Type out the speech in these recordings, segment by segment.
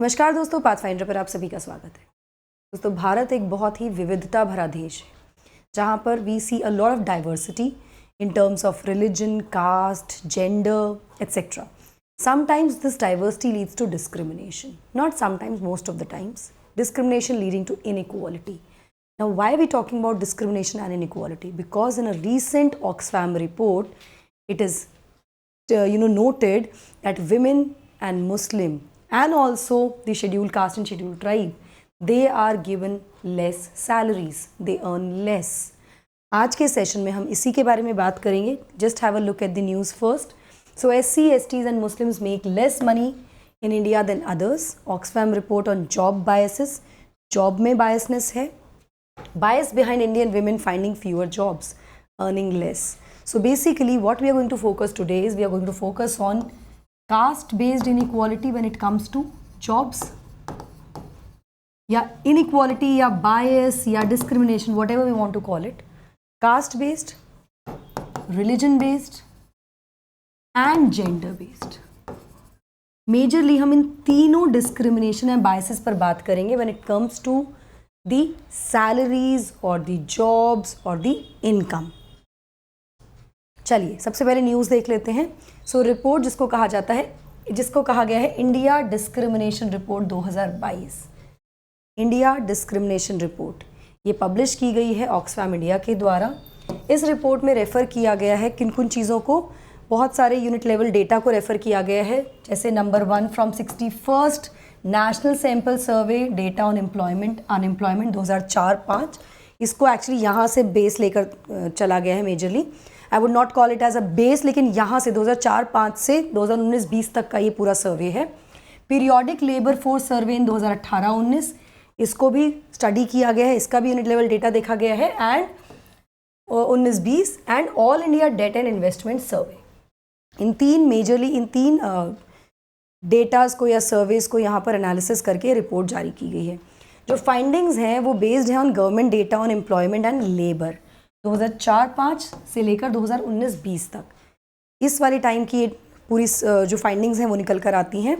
नमस्कार दोस्तों, पाथफाइंडर पर आप सभी का स्वागत है। दोस्तों, भारत एक बहुत ही विविधता भरा देश है जहाँ पर we see a lot of diversity in terms of religion, caste, gender etcetera. Sometimes this diversity leads to discrimination. Not sometimes, most of the times. Discrimination leading to inequality. Now, why are we talking about discrimination and inequality? Because in a recent Oxfam report, it is noted that women and Muslim and also the scheduled caste and scheduled tribe, they are given less salaries. They earn less. आज के session में हम इसी के बारे में बात करेंगे. Just have a look at the news first. So SC, STs and Muslims make less money in India than others. Oxfam report on job biases. Job में biasness है. Bias behind Indian women finding fewer jobs, earning less. So basically what we are going to focus today is we are going to focus on caste-based inequality when it comes to jobs. या inequality या bias या discrimination, whatever we want to call it. Caste-based, religion-based and gender based. Majorly हम इन तीनों discrimination and biases पर बात करेंगे when it comes to the salaries और द जॉब्स और द इनकम. चलिए सबसे पहले न्यूज़ देख लेते हैं. सो रिपोर्ट जिसको कहा गया है India discrimination report 2022. India discrimination report ये पब्लिश की गई है ऑक्सफैम इंडिया के द्वारा. इस रिपोर्ट में रेफ़र किया गया है किन किन चीज़ों को. बहुत सारे यूनिट लेवल डेटा को रेफ़र किया गया है, जैसे number 1 from 61st national sample survey data on unemployment 2004-05. इसको एक्चुअली यहाँ से बेस लेकर चला गया है majorly. I would not call it as a base, लेकिन यहाँ से 2004-05 से 2019-20 तक का ये पूरा सर्वे है. पीरियोडिक लेबर फोर्स सर्वे इन 2018-19 इसको भी स्टडी किया गया है, इसका भी यूनिट लेवल डेटा देखा गया है. And 19-20 and all India debt and investment survey. इन तीन डेटाज को या सर्वेज को यहाँ पर एनालिसिस करके रिपोर्ट जारी की गई है. जो फाइंडिंग्स हैं वो बेस्ड है on government data on employment and labour 2004-05 से लेकर 2019-20 तक. इस वाली टाइम की पूरी जो फाइंडिंग्स हैं वो निकल कर आती हैं.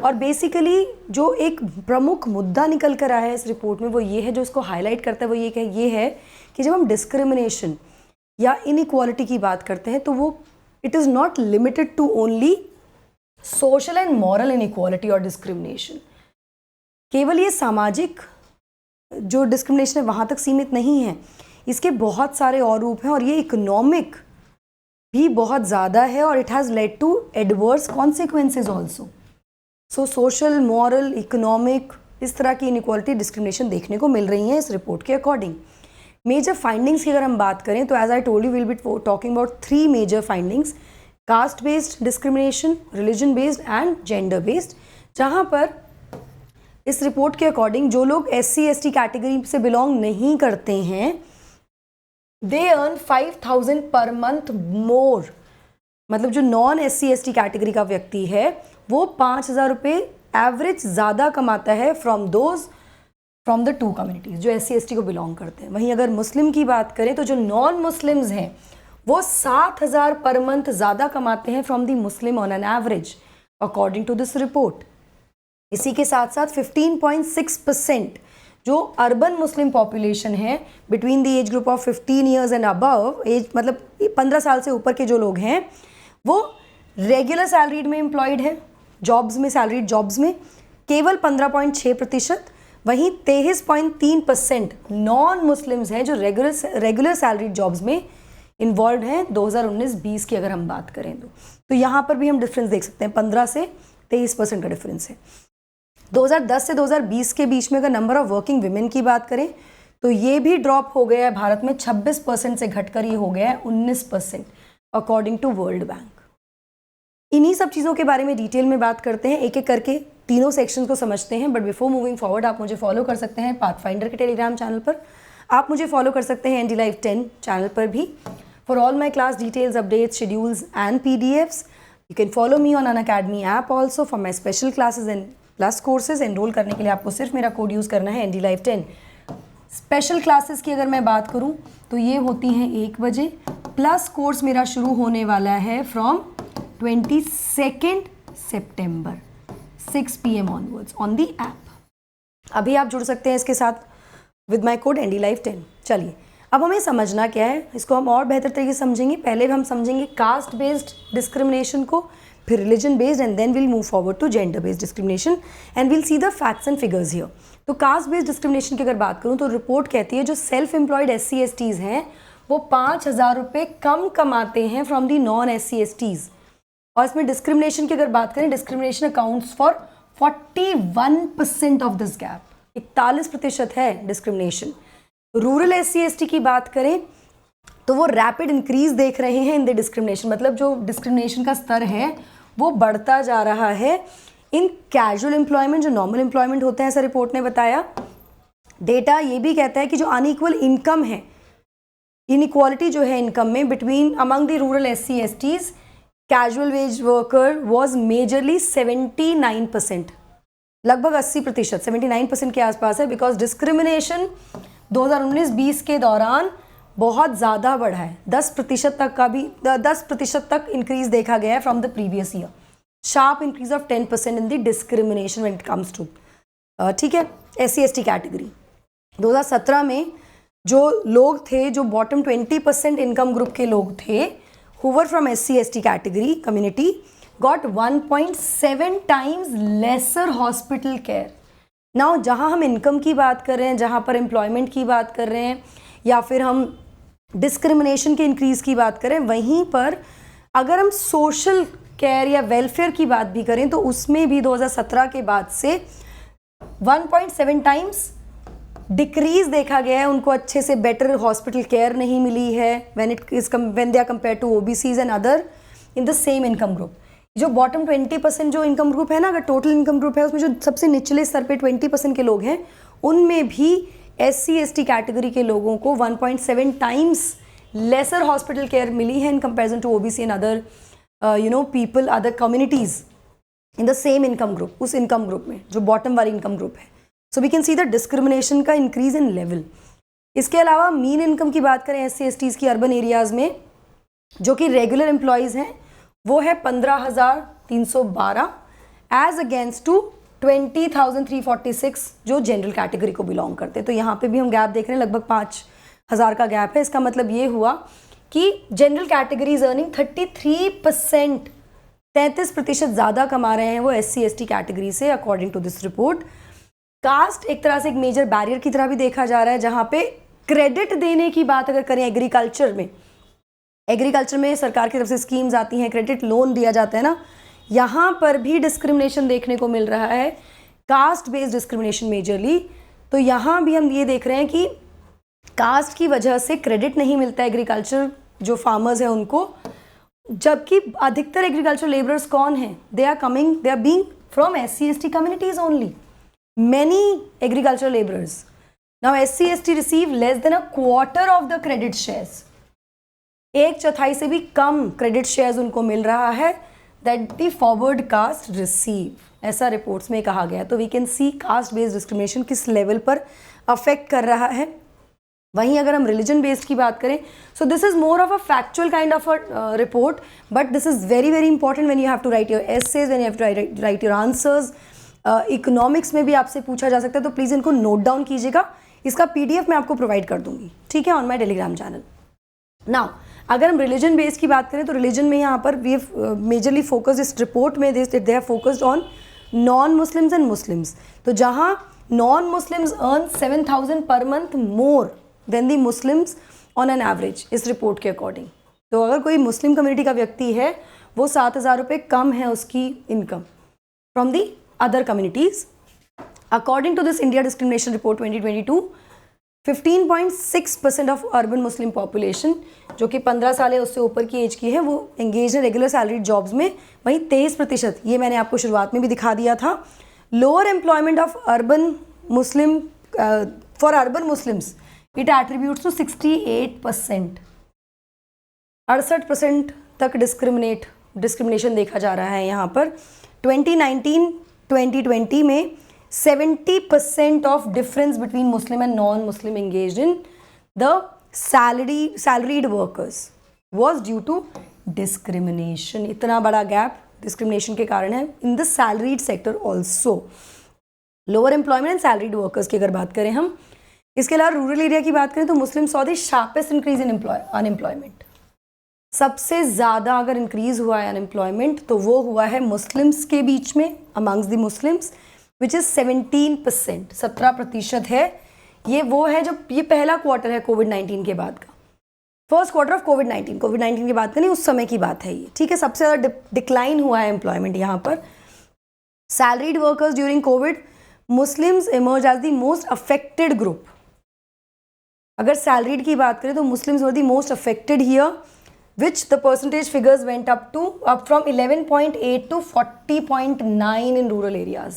और बेसिकली जो एक प्रमुख मुद्दा निकल कर आया है इस रिपोर्ट में वो ये है, जो इसको हाईलाइट करता है वो ये है कि जब हम डिस्क्रिमिनेशन या इनइक्वालिटी की बात करते हैं तो वो it is not limited to only social and moral inequality और discrimination. केवल ये सामाजिक जो डिस्क्रिमिनेशन है वहाँ तक सीमित नहीं है, इसके बहुत सारे और रूप हैं और ये इकोनॉमिक भी बहुत ज़्यादा है और it has led to adverse consequences also. So social, moral, economic इस तरह की इनइक्वालिटी, डिस्क्रिमिनेशन देखने को मिल रही हैं इस रिपोर्ट के अकॉर्डिंग. मेजर फाइंडिंग्स की अगर हम बात करें तो as I told you will be talking about 3 major findings: caste based discrimination, religion based and gender based. जहाँ पर इस रिपोर्ट के अकॉर्डिंग जो लोग SC ST कैटेगरी से बिलोंग नहीं करते हैं दे अर्न 5,000 पर मंथ मोर. मतलब जो नॉन SC ST कैटेगरी का व्यक्ति है वो 5,000 रुपये एवरेज ज़्यादा कमाता है फ्रॉम द 2 कम्युनिटीज़ जो SC ST को बिलोंग करते हैं. वहीं अगर मुस्लिम की बात करें तो जो नॉन मुस्लिम्स हैं वो 7,000 पर मंथ ज़्यादा कमाते हैं from the Muslim on an average according to this report. इसी के साथ साथ 15.6% जो अर्बन मुस्लिम पॉपुलेशन है between the age group of 15 years and above, age मतलब 15 साल से ऊपर के जो लोग हैं वो रेगुलर सैलरीड में एम्प्लॉयड है, जॉब्स में, सैलरीड जॉब्स में केवल 15.6%. वहीं 23.3% नॉन मुस्लिम्स हैं जो रेगुलर सैलरीड जॉब्स में इन्वॉल्व हैं 2019-20 की अगर हम बात करें तो यहाँ पर भी हम डिफरेंस देख सकते हैं. 15 से 23% का डिफरेंस है. 2010 से 2020 के बीच में अगर नंबर ऑफ वर्किंग विमेन की बात करें तो ये भी ड्रॉप हो गया है भारत में. 26% से घटकर ये हो गया है 19% अकॉर्डिंग टू वर्ल्ड बैंक. इन्हीं सब चीज़ों के बारे में डिटेल में बात करते हैं, एक एक करके तीनों सेक्शंस को समझते हैं. बट बिफोर मूविंग फॉरवर्ड आप मुझे फॉलो कर सकते हैं पाथफाइंडर के टेलीग्राम चैनल पर. आप मुझे फॉलो कर सकते हैं ND Live 10 चैनल पर भी. For all my class details, updates, schedules and PDFs you can follow me on Unacademy app also for my special classes and plus courses. Enrol करने के लिए आपको सिर्फ मेरा कोड यूज़ करना है ND Live 10. स्पेशल क्लासेस की अगर मैं बात करूँ तो ये होती हैं 1 बजे. प्लस कोर्स मेरा शुरू होने वाला है from 22 September. 6 PM onwards on the app. अभी आप जुड़ सकते हैं इसके साथ विद माई कोड NDLive10। चलिए अब हमें समझना क्या है, इसको हम और बेहतर तरीके से समझेंगे। पहले हम समझेंगे कास्ट बेस्ड डिस्क्रिमिनेशन को, फिर religion based, and then will move forward to gender based discrimination and will see the facts and figures here. तो कास्ट बेस्ड डिस्क्रिमिनेशन की अगर बात करूँ तो रिपोर्ट कहती है जो सेल्फ एम्प्लॉयड SC/STs हैं वो 5,000 रुपये कम कमाते हैं फ्रॉम दी नॉन SC/STs। और इसमें डिस्क्रिमिनेशन की अगर बात करें, discrimination accounts for 41% of this gap, 41% है डिस्क्रिमिनेशन। रूरल SC/ST की बात करें तो वो रैपिड इंक्रीज देख रहे हैं इन द डिस्क्रिमिनेशन, मतलब जो डिस्क्रिमिनेशन का स्तर है वो बढ़ता जा रहा है इन कैजुअल एम्प्लॉयमेंट, जो नॉर्मल एम्प्लॉयमेंट होते हैं, ऐसा रिपोर्ट ने बताया। डेटा ये भी कहता है कि जो अनइक्वल इनकम है, इनइक्वालिटी जो है इनकम में between among the rural SC/STs, casual wage worker was majorly 79%, लगभग 80%, 79% के आसपास है, बिकॉज डिस्क्रिमिनेशन 2019-20 के दौरान बहुत ज़्यादा बढ़ा है, 10% तक का भी 10% तक इंक्रीज देखा गया है from the previous year. Sharp increase of 10% in the discrimination when it comes to, ठीक है, SC/ST कैटेगरी। 2017 में जो लोग थे, जो बॉटम 20% इनकम ग्रुप के लोग थे, who were from SC/ST category community, got 1.7 times lesser hospital care. Now जहाँ हम इनकम की बात कर रहे हैं, जहाँ पर एम्प्लॉयमेंट की बात कर रहे हैं, या फिर हम डिस्क्रिमिनेशन के इंक्रीज़ की बात करें, वहीं पर अगर हम सोशल केयर या वेलफेयर की बात भी करें तो उसमें भी 2017 के बाद से 1.7 टाइम्स डिक्रीज देखा गया है। उनको अच्छे से बेटर हॉस्पिटल केयर नहीं मिली है when they are compare to OBCs and other in the same income group. जो बॉटम 20% जो इनकम ग्रुप है ना, अगर टोटल इनकम ग्रुप है उसमें जो सबसे निचले स्तर पे 20% के लोग हैं, उनमें भी SC/ST कैटेगरी के लोगों को 1.7 टाइम्स लेसर हॉस्पिटल केयर मिली है in comparison to OBC and other people, other communities in the same income group, उस इनकम ग्रुप में जो बॉटम वाली इनकम ग्रुप है। So we can see the discrimination का इंक्रीज इन लेवल। इसके अलावा मीन इनकम की बात करें SC/STs की अर्बन एरियाज़ में, जो कि रेगुलर एम्प्लॉयज़ हैं, वो है 15,312 एज अगेंस्ट टू 20,346 जो जनरल कैटेगरी को बिलोंग करते हैं। तो यहाँ पे भी हम गैप देख रहे हैं, लगभग 5,000 का गैप है। इसका मतलब ये हुआ कि जनरल कैटेगरी इज अर्निंग 33%, 33% ज़्यादा कमा रहे हैं वो SC/ST कैटेगरी से, according to this report. Caste एक तरह से एक मेजर बैरियर की तरह भी देखा जा रहा है, जहाँ पे क्रेडिट देने की बात अगर करें एग्रीकल्चर में सरकार की तरफ से स्कीम्स आती हैं, क्रेडिट लोन दिया जाता है ना, यहाँ पर भी डिस्क्रिमिनेशन देखने को मिल रहा है, कास्ट बेस्ड डिस्क्रिमिनेशन मेजरली। तो यहाँ भी हम ये देख रहे हैं कि कास्ट की वजह से क्रेडिट नहीं मिलता है एग्रीकल्चर जो फार्मर्स हैं उनको, जबकि अधिकतर एग्रीकल्चर लेबरर्स कौन हैं, they are being from SC/ST communities only, many agricultural laborers. Now SC/ST receive less than a quarter of the credit shares. 1/4 से भी कम क्रेडिट शेयर्स उनको मिल रहा है that the forward caste receive, ऐसा रिपोर्ट्स में कहा गया। तो we can see caste based discrimination किस लेवल पर अफेक्ट कर रहा है। वहीं अगर हम रिलीजन बेस्ड की बात करें, so this is more of a factual kind of a report, but this is very very important when you have to write your essays, when you have to write your answers. Economics में भी आपसे पूछा जा सकता है, तो please इनको note down कीजिएगा। इसका PDF मैं आपको प्रोवाइड कर दूंगी, ठीक है, on my Telegram channel. Now अगर हम रिलीजन बेस की बात करें तो रिलीजन में यहाँ पर वी हैव मेजरली फोकस, इस रिपोर्ट में they have focused on non Muslims and Muslims. तो जहाँ non Muslims earn 7,000 per month more than the Muslims on an average, इस रिपोर्ट के अकॉर्डिंग। तो अगर कोई मुस्लिम कम्युनिटी का व्यक्ति है, वो 7,000 रुपये कम है उसकी income from the other communities. According to this India Discrimination Report 2022, 15.6% of urban Muslim population, जो कि 15 साल या उससे ऊपर की एज की है, वो engaged in regular salaried jobs में। वहीं 23%, ये मैंने आपको शुरुआत में भी दिखा दिया था, lower employment of urban Muslim for urban Muslims, it attributes to 68%, 68% तक डिस्क्रिमिनेशन देखा जा रहा है यहाँ पर। 2019-2020 में 70% of difference between Muslim and non Muslim engaged in the salaried workers was due to discrimination. इतना बड़ा गैप डिस्क्रिमिनेशन के कारण है in the salaried sector also, lower employment and salaried workers की अगर बात करें हम। इसके अलावा रूरल एरिया की बात करें तो Muslim saw the sharpest increase in unemployment. सबसे ज़्यादा अगर इंक्रीज हुआ है अनएम्प्लॉयमेंट तो वो हुआ है मुस्लिम्स के बीच में, amongst the Muslims, which is 17%, 17% है। ये वो है जो ये पहला क्वार्टर है कोविड-19 के बाद का, फर्स्ट क्वार्टर ऑफ कोविड-19 की बात करें उस समय की बात है ये, ठीक है। सबसे ज़्यादा डिक्लाइन हुआ है एम्प्लॉयमेंट यहाँ पर। Salaried workers during Covid, Muslims emerge as the most affected group. अगर सैलरीड की बात करें तो Muslims were the most affected here, which the percentage figures went up from 11.8 to 40.9 in rural areas।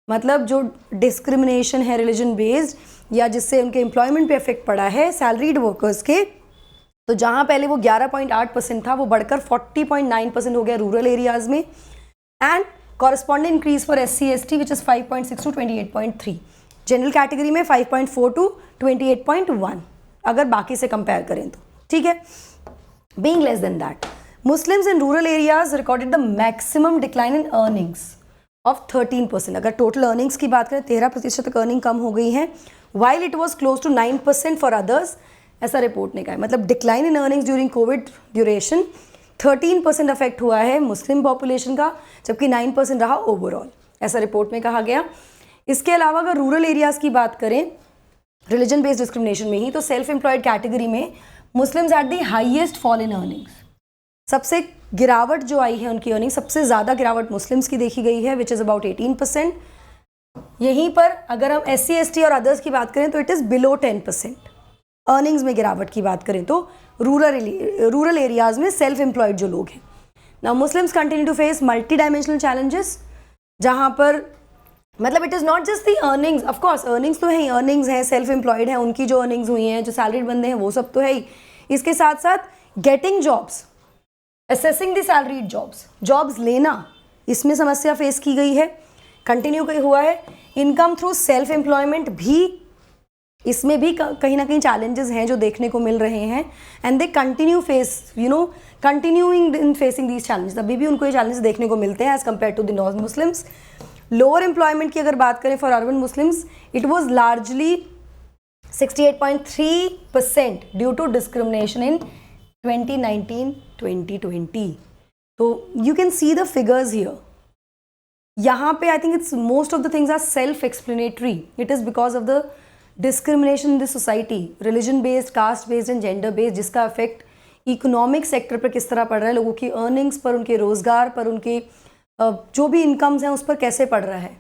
मतलब जो डिस्क्रिमिनेशन है रिलीजन बेस्ड या जिससे उनके एम्प्लॉयमेंट पे इफेक्ट पड़ा है सैलरीड वर्कर्स के, तो जहाँ पहले वो 11.8% था वो बढ़कर 40.9% हो गया रूरल एरियाज में। And corresponding increase for SC/ST which is 5.6 to 28.3, general category में 5.4 to 28.1 अगर बाकी से कंपेयर करें तो, ठीक है। Being less than that, Muslims in rural areas recorded the maximum decline in earnings of 13%। अगर total earnings की बात करें 13% तक earning कम हो गई है, while it was close to 9% for others, ऐसा रिपोर्ट ने कहा है। मतलब decline in earnings during COVID duration 13% affect हुआ है मुस्लिम पॉपुलेशन का, जबकि 9% रहा ओवरऑल, ऐसा रिपोर्ट में कहा गया। इसके अलावा अगर रूरल एरियाज़ की बात करें रिलीजन बेस्ड डिस्क्रिमिनेशन में ही, तो सेल्फ एम्प्लॉयड कैटेगरी में Muslims at the highest fall in earnings. सबसे गिरावट जो आई है उनकी अर्निंग, सबसे ज़्यादा गिरावट मुस्लिम्स की देखी गई है विच इज़ अबाउट 18%। यहीं पर अगर हम SC/ST और अदर्स की बात करें तो इट इज़ बिलो 10%। अर्निंग्स में गिरावट की बात करें तो रूरल एरियाज़ में सेल्फ एम्प्लॉयड जो लोग हैं। Now Muslims continue to face multi dimensional challenges, जहाँ पर मतलब it is not just the earnings, of course earnings तो है ही, अर्निंग्स हैं, सेल्फ एम्प्लॉयड हैं, उनकी जो अर्निंग्स हुई हैं, जो सैलरीड बंदे हैं वो सब तो है ही। इसके साथ साथ getting jobs, assessing the salaried jobs लेना, इसमें समस्या फेस की गई है, कंटिन्यू हुआ है। इनकम थ्रू सेल्फ एम्प्लॉयमेंट भी, इसमें भी कहीं ना कहीं चैलेंजेस हैं जो देखने को मिल रहे हैं। And they continue face continuing in facing these challenges, अभी भी उनको ये चैलेंजेस देखने को मिलते हैं as compare to the non Muslims. Lower employment की अगर बात करें for urban Muslims, it was largely 68.3% due to discrimination in 2019-2020। तो you can see the figures here. यहाँ पे I think it's most of the things are self explanatory. It is because of the discrimination in the society, religion based, caste based and gender based, जिसका effect economic sector पर किस तरह पड़ रहा है, लोगों की अर्निंग्स पर, उनके रोजगार पर, उनके जो भी इनकम्स हैं उस पर कैसे पड़ रहा है।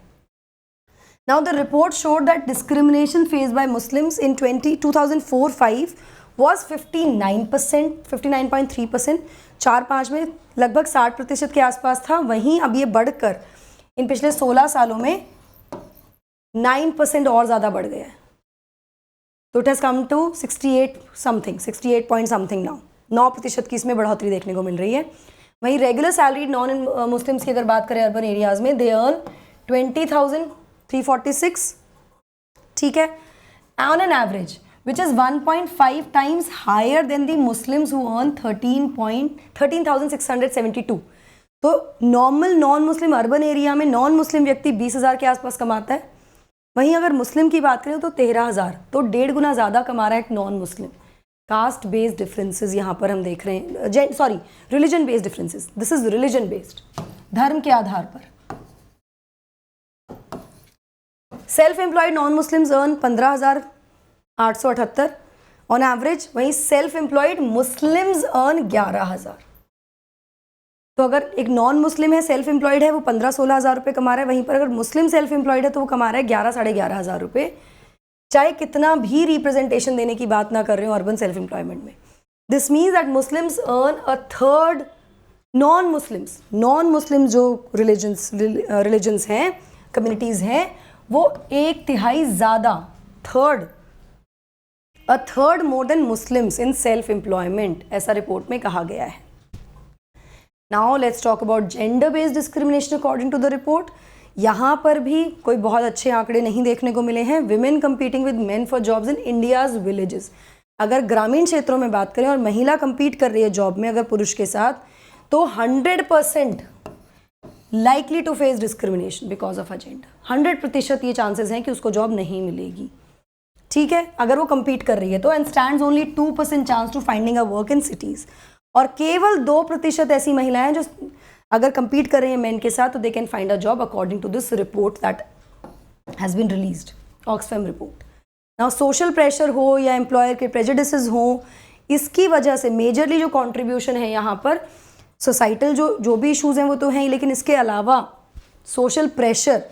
Now the report showed that discrimination face by Muslims in 2004-05 was 59%, 59.3%। 4-5 में लगभग 60% के आसपास था। वहीं अब ये बढ़कर इन पिछले 16 सालों में 9% और ज़्यादा बढ़ गया है। तो it has come to 68 point something now. 9% की इसमें बढ़ोतरी देखने को मिल रही है। वहीं रेगुलर सैलरीड नॉन मुस्लिम्स की अगर बात करें अर्बन एरियाज़ में, दे अर्न 20,346, ठीक है, on an average, which is 1.5 times higher than the Muslims who earn 13,672। तो normal non Muslim urban area में नॉन मुस्लिम व्यक्ति 20,000 के आसपास कमाता है, वहीं अगर मुस्लिम की बात करें तो 13,000, तो 1.5 गुना ज़्यादा कमा रहा है एक non Muslim. Caste based differences यहाँ पर हम देख रहे हैं, religion based differences, this is religion based, धर्म के आधार पर। Self employed non Muslims earn 15,878 on average, वहीं सेल्फ एम्प्लॉयड मुस्लिम्स अर्न 11,000। तो अगर एक नॉन मुस्लिम है, सेल्फ एम्प्लॉयड है, वो 15-16 हज़ार रुपये कमा रहा है, वहीं पर अगर मुस्लिम सेल्फ एम्प्लॉयड है तो वो कमा रहा है 11-11.5 हज़ार रुपये। चाहे कितना भी रिप्रेजेंटेशन देने की बात ना कर रहे हो अर्बन सेल्फ एम्प्लॉयमेंट में, this means that Muslims earn a third, non Muslim जो रिलीजन्स हैं, कम्युनिटीज़ हैं, वो 1/3 ज़्यादा, a third more than Muslims in self employment, ऐसा रिपोर्ट में कहा गया है। Now let's talk about gender based discrimination according to the report. यहाँ पर भी कोई बहुत अच्छे आंकड़े नहीं देखने को मिले हैं। Women competing with main for jobs in India's villages, अगर ग्रामीण क्षेत्रों में बात करें और महिला कंपीट कर रही है जॉब में अगर पुरुष के साथ, तो 100% likely to face discrimination because of a gender. 100% ये चांसेस हैं कि उसको जॉब नहीं मिलेगी, ठीक है, अगर वो compete कर रही है तो। And stands only 2% chance to finding a work in cities. और केवल 2% ऐसी महिलाएं जो अगर compete कर रही हैं मेन के साथ तो they can find a job according to this report that has been released, Oxfam report. Now social pressure हो या एम्प्लॉयर के प्रेजुडिसेस हो, इसकी वजह से मेजरली जो कॉन्ट्रीब्यूशन है यहाँ पर सोसाइटल जो भी इश्यूज़ हैं वो तो हैं, लेकिन इसके अलावा social pressure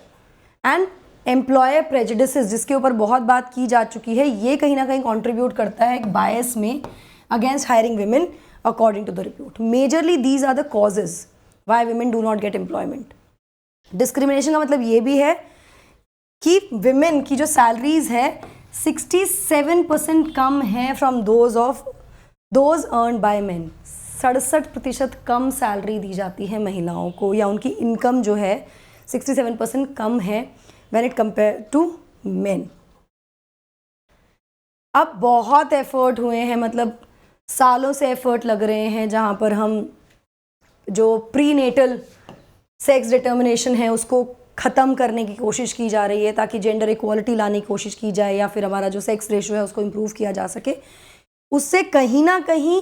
and employer prejudices जिसके ऊपर बहुत बात की जा चुकी है, ये कहीं ना कहीं कंट्रीब्यूट करता है एक बायस में against hiring women according to the report. Majorly these are the causes why women do not get employment. Discrimination का मतलब ये भी है कि विमेन की जो सैलरीज है 67% कम है from those earn by men. 67% कम सैलरी दी जाती है महिलाओं को, या उनकी इनकम जो है 67% कम है when it compare to men. अब बहुत एफर्ट हुए हैं, मतलब सालों से एफर्ट लग रहे हैं, जहाँ पर हम जो प्रीनेटल सेक्स डिटर्मिनेशन है उसको ख़त्म करने की कोशिश की जा रही है ताकि जेंडर इक्वालिटी लाने की कोशिश की जाए, या फिर हमारा जो सेक्स रेशियो है उसको इम्प्रूव किया जा सके। उससे कहीं ना कहीं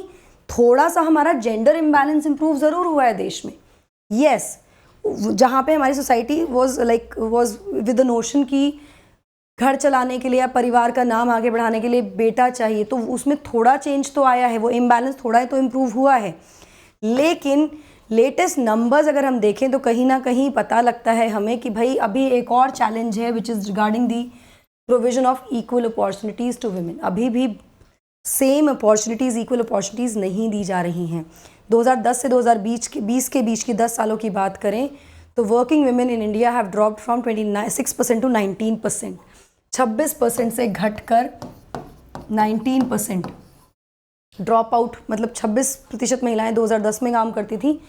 थोड़ा सा हमारा जेंडर इम्बैलेंस इम्प्रूव ज़रूर हुआ है देश में। यस, जहाँ पे हमारी society was with the notion की घर चलाने के लिए या परिवार का नाम आगे बढ़ाने के लिए बेटा चाहिए, तो उसमें थोड़ा चेंज तो आया है, वो इम्बैलेंस थोड़ा तो इम्प्रूव हुआ है। लेकिन लेटेस्ट नंबर्स अगर हम देखें तो कहीं ना कहीं पता लगता है हमें कि भाई अभी एक और चैलेंज है which is regarding the provision of equal opportunities to women. अभी भी सेम अपॉर्चुनिटीज़, इक्वल अपॉर्चुनिटीज़ नहीं दी जा रही हैं। 2010 से 2020 के बीच की 10 सालों की बात करें तो working women in India have dropped from 26% to 19%। 26% से घटकर 19% ड्रॉप आउट, मतलब 26% महिलाएं 2010 में काम करती थी,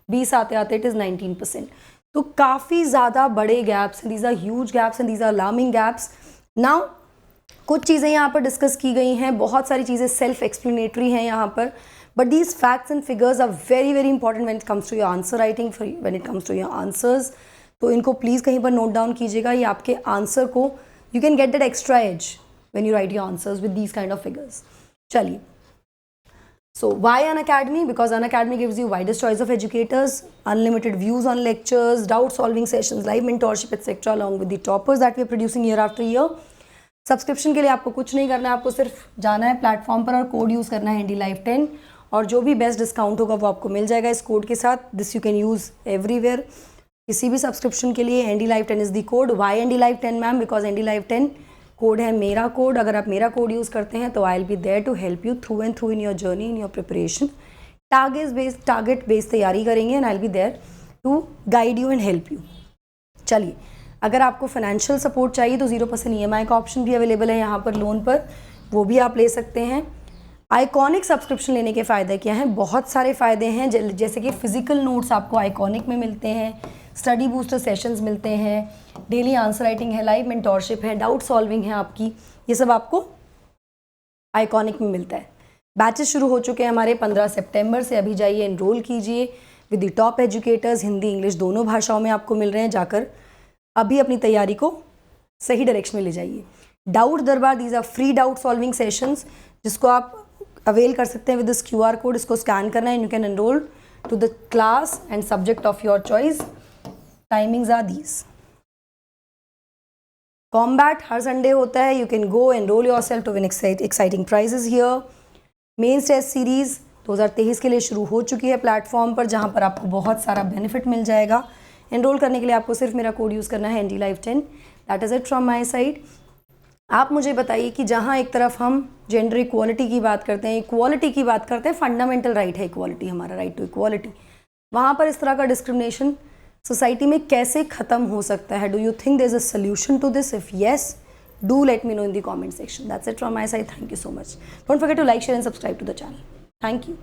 20 आते आते इट इज़ 19%। तो काफ़ी ज़्यादा बड़े गैप्स हैं, these are huge gaps and these are alarming gaps. Now कुछ चीज़ें यहाँ पर डिस्कस की गई हैं, बहुत सारी चीज़ें सेल्फ एक्सप्लेनेटरी हैं यहाँ पर, but these facts and figures are very very important when it comes to your answer writing, when it comes to your answers. तो इनको प्लीज़ कहीं पर नोट डाउन कीजिएगा, ये आपके आंसर को, you can get that extra edge when you write your answers with these kind of figures. चलिए, so why Unacademy? Because Unacademy gives you widest choice of educators, unlimited views on lectures, doubt solving sessions, live mentorship etc. along with the toppers that we are producing year after year. Subscription के लिए आपको कुछ नहीं करना है, आपको सिर्फ जाना है प्लेटफॉर्म पर और कोड यूज़ करना है NDLive10, और जो भी बेस्ट डिस्काउंट होगा वो आपको मिल जाएगा इस कोड के साथ। This you can use everywhere, किसी भी सब्सक्रिप्शन के लिए NDLive10 is the code. Why NDLive10 ma'am? Because NDLive10 code है मेरा कोड। अगर आप मेरा कोड यूज़ करते हैं तो I will be there to help you through and through in your journey, in your preparation. Target based तैयारी करेंगे and I will be there to guide you and help you. चलिए, अगर आपको financial support चाहिए तो 0% EMI का option भी available है यहाँ पर लोन पर, वो भी आप ले सकते हैं। आइकॉनिक सब्सक्रिप्शन लेने के फ़ायदे क्या हैं? बहुत सारे फ़ायदे हैं, जैसे कि फ़िज़िकल नोट्स आपको आइकॉनिक में मिलते हैं, स्टडी बूस्टर सेशंस मिलते हैं, डेली आंसर राइटिंग है, लाइव मेंटोरशिप है, डाउट सॉल्विंग है आपकी, ये सब आपको आइकॉनिक में मिलता है। बैचेस शुरू हो चुके हैं हमारे 15 सितंबर से, अभी जाइए एनरोल कीजिए with the top educators. Hindi English दोनों भाषाओं में आपको मिल रहे हैं, जाकर अभी अपनी तैयारी को सही डायरेक्शन में ले जाइए। Doubt Darbar, these are free doubt solving sessions जिसको आप अवेल कर सकते हैं विद दिस QR कोड। इसको स्कैन करना है, you can enrol to the class and subject of your choice. Timings are these. Combat हर संडे होता है, you can go enrol yourself to win exciting prizes here. Mains test series 2023 के लिए शुरू हो चुकी है प्लेटफॉर्म पर, जहां पर आपको बहुत सारा बेनिफिट मिल जाएगा। एनरोल करने के लिए आपको सिर्फ मेरा कोड यूज़ करना है NDLive10। That is it from my side. आप मुझे बताइए कि जहाँ एक तरफ हम जेंडर इक्वालिटी की बात करते हैं, इक्वालिटी की बात करते हैं, फंडामेंटल राइट है इक्वालिटी, हमारा राइट टू इक्वालिटी, वहाँ पर इस तरह का डिस्क्रिमिनेशन सोसाइटी में कैसे ख़त्म हो सकता है? Do you think there is a solution to this? If yes, do let me know in the comment section. That's it from my side. Thank you so much. Don't forget to like, share and subscribe to the channel. Thank you.